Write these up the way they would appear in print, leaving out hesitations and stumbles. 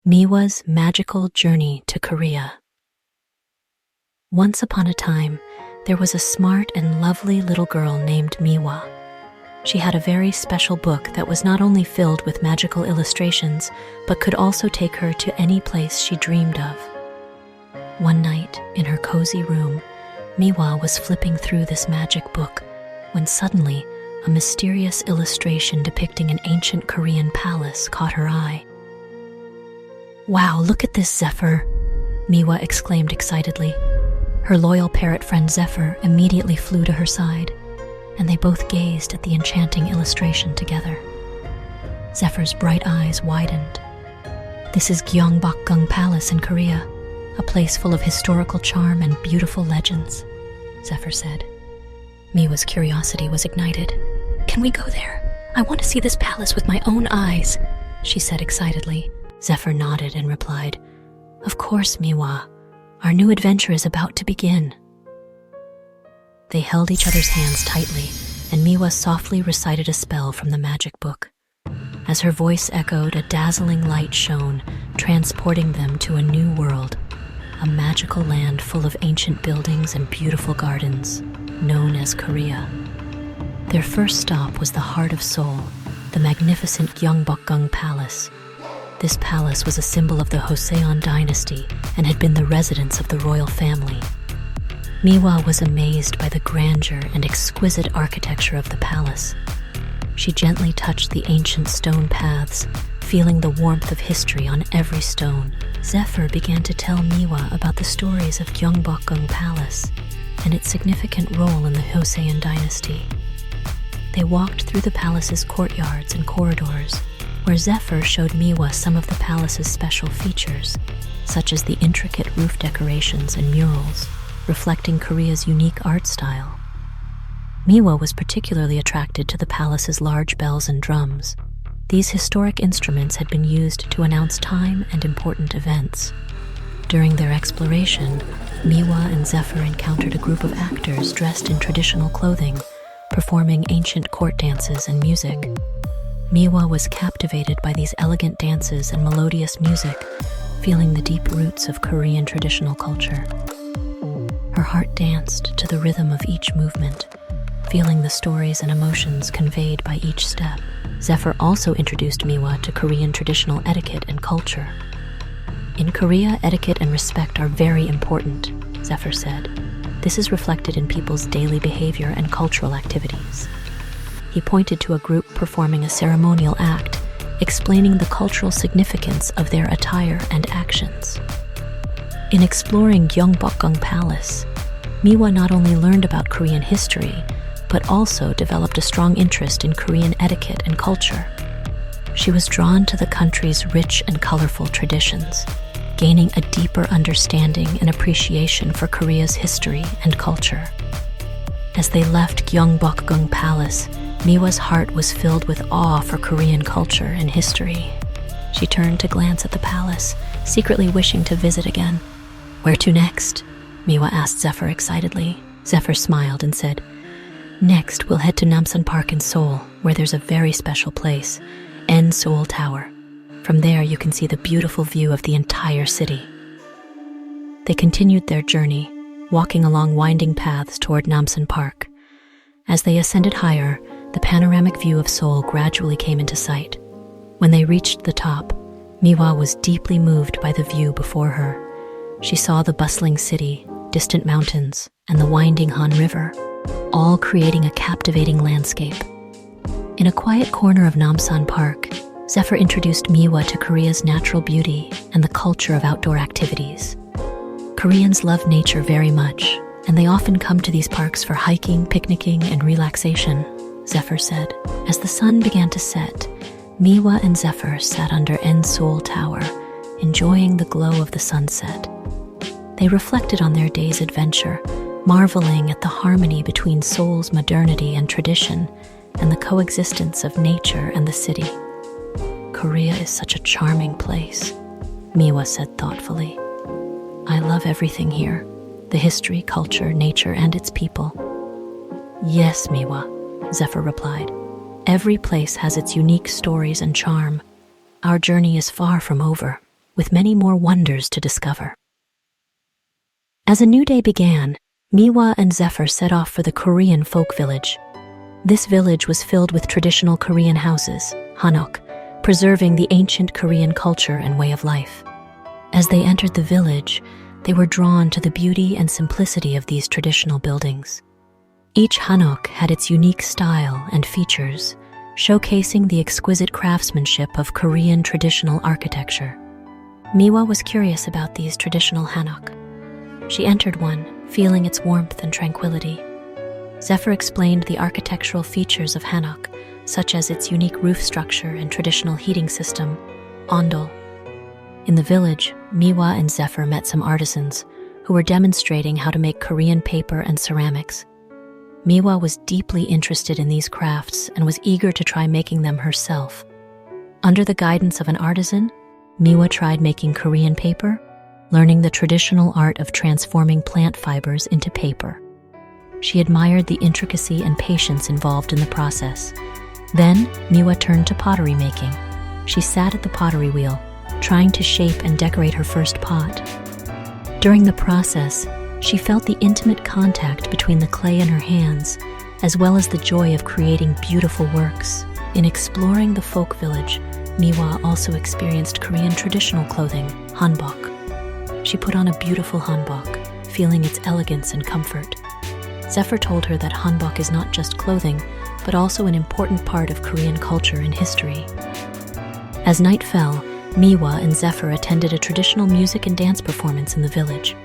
Miwa's Magical Journey to Korea. Once upon a time, there was a smart and lovely little girl named Miwa. She had a very special book that was not only filled with magical illustrations, but could also take her to any place she dreamed of. One night, in her cozy room, Miwa was flipping through this magic book when suddenly a mysterious illustration depicting an ancient Korean palace caught her eye. "Wow, look at this, Zephyr!" Miwa exclaimed excitedly. Her loyal parrot friend Zephyr immediately flew to her side, and they both gazed at the enchanting illustration together. Zephyr's bright eyes widened. "This is Gyeongbokgung Palace in Korea, a place full of historical charm and beautiful legends," Zephyr said. Miwa's curiosity was ignited. "Can we go there? I want to see this palace with my own eyes," she said excitedly. Zephyr nodded and replied, "Of course, Miwa. Our new adventure is about to begin." They held each other's hands tightly, and Miwa softly recited a spell from the magic book. As her voice echoed, a dazzling light shone, transporting them to a new world, a magical land full of ancient buildings and beautiful gardens, known as Korea. Their first stop was the heart of Seoul, the magnificent Gyeongbokgung Palace. This palace was a symbol of the Joseon dynasty and had been the residence of the royal family. Miwa was amazed by the grandeur and exquisite architecture of the palace. She gently touched the ancient stone paths, feeling the warmth of history on every stone. Zephyr began to tell Miwa about the stories of Gyeongbokgung Palace and its significant role in the Joseon dynasty. They walked through the palace's courtyards and corridors, where Zephyr showed Miwa some of the palace's special features, such as the intricate roof decorations and murals, reflecting Korea's unique art style. Miwa was particularly attracted to the palace's large bells and drums. These historic instruments had been used to announce time and important events. During their exploration, Miwa and Zephyr encountered a group of actors dressed in traditional clothing, performing ancient court dances and music. Miwa was captivated by these elegant dances and melodious music, feeling the deep roots of Korean traditional culture. Her heart danced to the rhythm of each movement, feeling the stories and emotions conveyed by each step. Zephyr also introduced Miwa to Korean traditional etiquette and culture. "In Korea, etiquette and respect are very important," Zephyr said. "This is reflected in people's daily behavior and cultural activities." He pointed to a group performing a ceremonial act, explaining the cultural significance of their attire and actions. In exploring Gyeongbokgung Palace, Miwa not only learned about Korean history, but also developed a strong interest in Korean etiquette and culture. She was drawn to the country's rich and colorful traditions, gaining a deeper understanding and appreciation for Korea's history and culture. As they left Gyeongbokgung Palace, Miwa's heart was filled with awe for Korean culture and history. She turned to glance at the palace, secretly wishing to visit again. "Where to next?" Miwa asked Zephyr excitedly. Zephyr smiled and said, "Next, we'll head to Namsan Park in Seoul, where there's a very special place, Seoul Tower. From there, you can see the beautiful view of the entire city." They continued their journey, walking along winding paths toward Namsan Park. As they ascended higher, the panoramic view of Seoul gradually came into sight. When they reached the top, Miwa was deeply moved by the view before her. She saw the bustling city, distant mountains, and the winding Han River, all creating a captivating landscape. In a quiet corner of Namsan Park, Zephyr introduced Miwa to Korea's natural beauty and the culture of outdoor activities. Koreans love nature very much, and they often come to these parks for hiking, picnicking, and relaxation, Zephyr said. As the sun began to set, Miwa and Zephyr sat under Seoul Tower, enjoying the glow of the sunset. They reflected on their day's adventure, marveling at the harmony between Seoul's modernity and tradition, and the coexistence of nature and the city. "Korea is such a charming place," Miwa said thoughtfully. "I love everything here, the history, culture, nature, and its people." "Yes, Miwa," Zephyr replied. "Every place has its unique stories and charm. Our journey is far from over. with many more wonders to discover. As a new day began, Miwa and Zephyr set off for the Korean folk village. This village was filled with traditional Korean houses, hanok, preserving the ancient Korean culture and way of life. As they entered the village, they were drawn to the beauty and simplicity of these traditional buildings. Each hanok had its unique style and features, showcasing the exquisite craftsmanship of Korean traditional architecture. Miwa was curious about these traditional hanok. She entered one, feeling its warmth and tranquility. Zephyr explained the architectural features of hanok, such as its unique roof structure and traditional heating system, ondol. In the village, Miwa and Zephyr met some artisans who were demonstrating how to make Korean paper and ceramics. Miwa was deeply interested in these crafts and was eager to try making them herself. Under the guidance of an artisan, Miwa tried making Korean paper, learning the traditional art of transforming plant fibers into paper. She admired the intricacy and patience involved in the process. Then, Miwa turned to pottery making. She sat at the pottery wheel, trying to shape and decorate her first pot. During the process, she felt the intimate contact between the clay in her hands, as well as the joy of creating beautiful works. In exploring the folk village, Miwa also experienced Korean traditional clothing, hanbok. She put on a beautiful hanbok, feeling its elegance and comfort. Zephyr told her that hanbok is not just clothing, but also an important part of Korean culture and history. As night fell, Miwa and Zephyr attended a traditional music and dance performance in the village.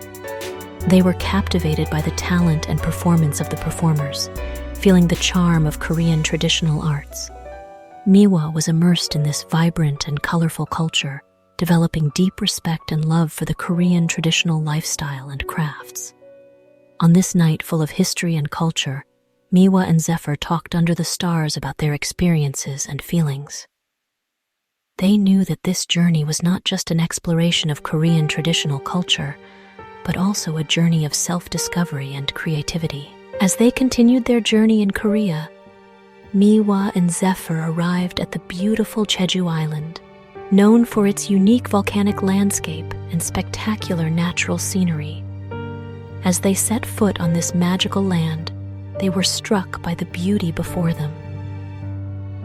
They were captivated by the talent and performance of the performers, feeling the charm of Korean traditional arts. Miwa was immersed in this vibrant and colorful culture, developing deep respect and love for the Korean traditional lifestyle and crafts. On this night full of history and culture, Miwa and Zephyr talked under the stars about their experiences and feelings. They knew that this journey was not just an exploration of Korean traditional culture, but also a journey of self-discovery and creativity. As they continued their journey in Korea, Miwa and Zephyr arrived at the beautiful Jeju Island, known for its unique volcanic landscape and spectacular natural scenery. As they set foot on this magical land, they were struck by the beauty before them.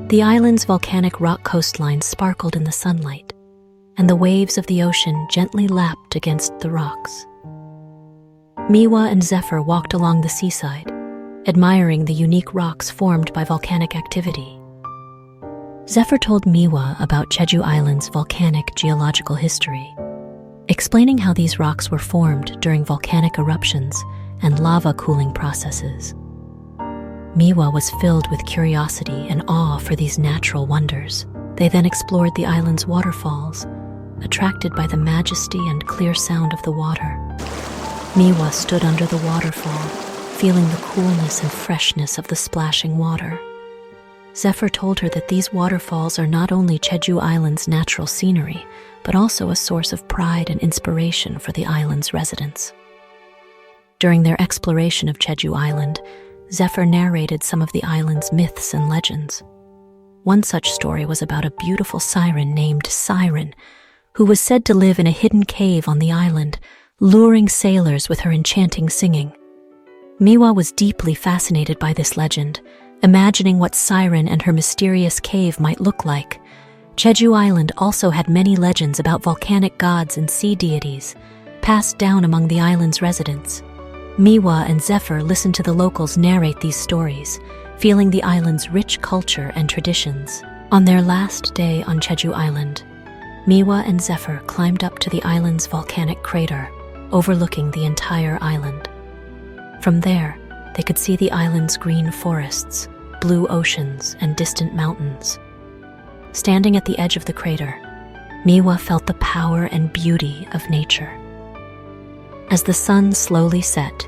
The island's volcanic rock coastline sparkled in the sunlight, and the waves of the ocean gently lapped against the rocks. Miwa and Zephyr walked along the seaside, admiring the unique rocks formed by volcanic activity. Zephyr told Miwa about Jeju Island's volcanic geological history, explaining how these rocks were formed during volcanic eruptions and lava cooling processes. Miwa was filled with curiosity and awe for these natural wonders. They then explored the island's waterfalls, attracted by the majesty and clear sound of the water. Miwa stood under the waterfall, feeling the coolness and freshness of the splashing water. Zephyr told her that these waterfalls are not only Jeju Island's natural scenery, but also a source of pride and inspiration for the island's residents. During their exploration of Jeju Island, Zephyr narrated some of the island's myths and legends. One such story was about a beautiful siren named Siren, who was said to live in a hidden cave on the island, luring sailors with her enchanting singing. Miwa was deeply fascinated by this legend, imagining what Siren and her mysterious cave might look like. Jeju Island also had many legends about volcanic gods and sea deities, passed down among the island's residents. Miwa and Zephyr listened to the locals narrate these stories, feeling the island's rich culture and traditions. On their last day on Jeju Island, Miwa and Zephyr climbed up to the island's volcanic crater, overlooking the entire island. From there, they could see the island's green forests, blue oceans, and distant mountains. Standing at the edge of the crater, Miwa felt the power and beauty of nature. As the sun slowly set,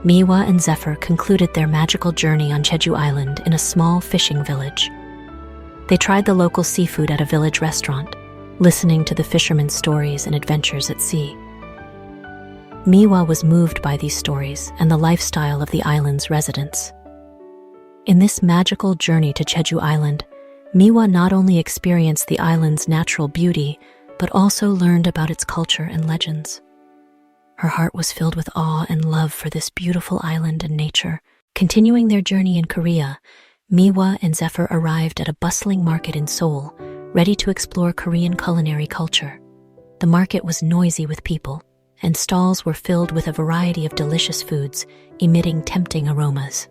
Miwa and Zephyr concluded their magical journey on Jeju Island in a small fishing village. They tried the local seafood at a village restaurant, listening to the fishermen's stories and adventures at sea. Miwa was moved by these stories and the lifestyle of the island's residents. In this magical journey to Jeju Island, Miwa not only experienced the island's natural beauty, but also learned about its culture and legends. Her heart was filled with awe and love for this beautiful island and nature. Continuing their journey in Korea, Miwa and Zephyr arrived at a bustling market in Seoul, ready to explore Korean culinary culture. The market was noisy with people, and stalls were filled with a variety of delicious foods, emitting tempting aromas.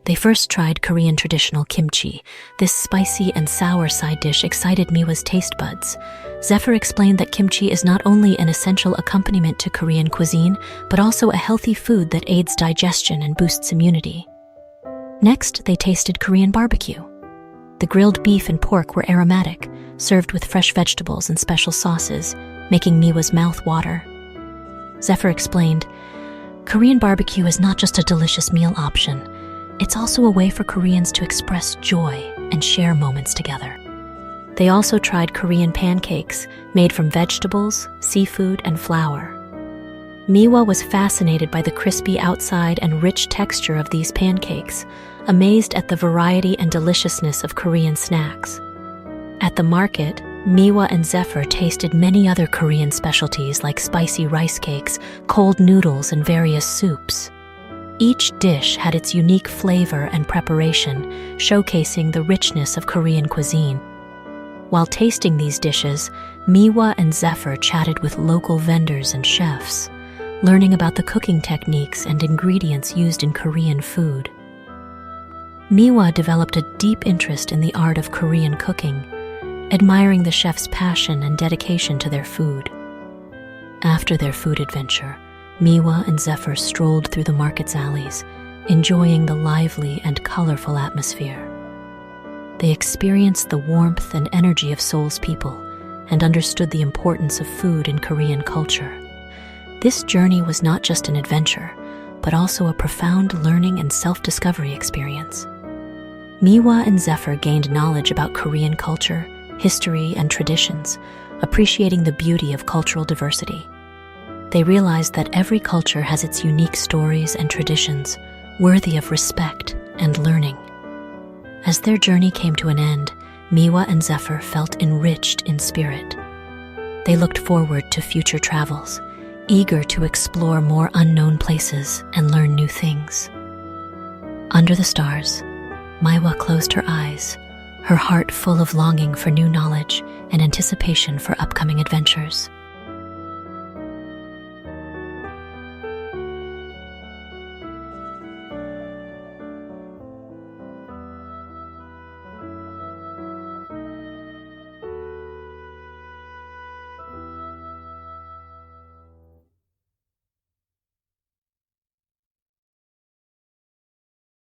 They first tried Korean traditional kimchi. This spicy and sour side dish excited Miwa's taste buds. Zephyr explained that kimchi is not only an essential accompaniment to Korean cuisine, but also a healthy food that aids digestion and boosts immunity. Next, they tasted Korean barbecue. The grilled beef and pork were aromatic, served with fresh vegetables and special sauces, making Miwa's mouth water. Zephyr explained, Korean barbecue is not just a delicious meal option. It's also a way for Koreans to express joy and share moments together. They also tried Korean pancakes made from vegetables, seafood, and flour. Miwa was fascinated by the crispy outside and rich texture of these pancakes, amazed at the variety and deliciousness of Korean snacks. At the market, Miwa and Zephyr tasted many other Korean specialties like spicy rice cakes, cold noodles, and various soups. Each dish had its unique flavor and preparation, showcasing the richness of Korean cuisine. While tasting these dishes, Miwa and Zephyr chatted with local vendors and chefs, learning about the cooking techniques and ingredients used in Korean food. Miwa developed a deep interest in the art of Korean cooking, admiring the chef's passion and dedication to their food. After their food adventure, Miwa and Zephyr strolled through the market's alleys, enjoying the lively and colorful atmosphere. They experienced the warmth and energy of Seoul's people and understood the importance of food in Korean culture. This journey was not just an adventure, but also a profound learning and self-discovery experience. Miwa and Zephyr gained knowledge about Korean culture, history, and traditions, appreciating the beauty of cultural diversity. They realized that every culture has its unique stories and traditions, worthy of respect and learning. As their journey came to an end, Miwa and Zephyr felt enriched in spirit. They looked forward to future travels, eager to explore more unknown places and learn new things. Under the stars, Miwa closed her eyes, her heart full of longing for new knowledge and anticipation for upcoming adventures.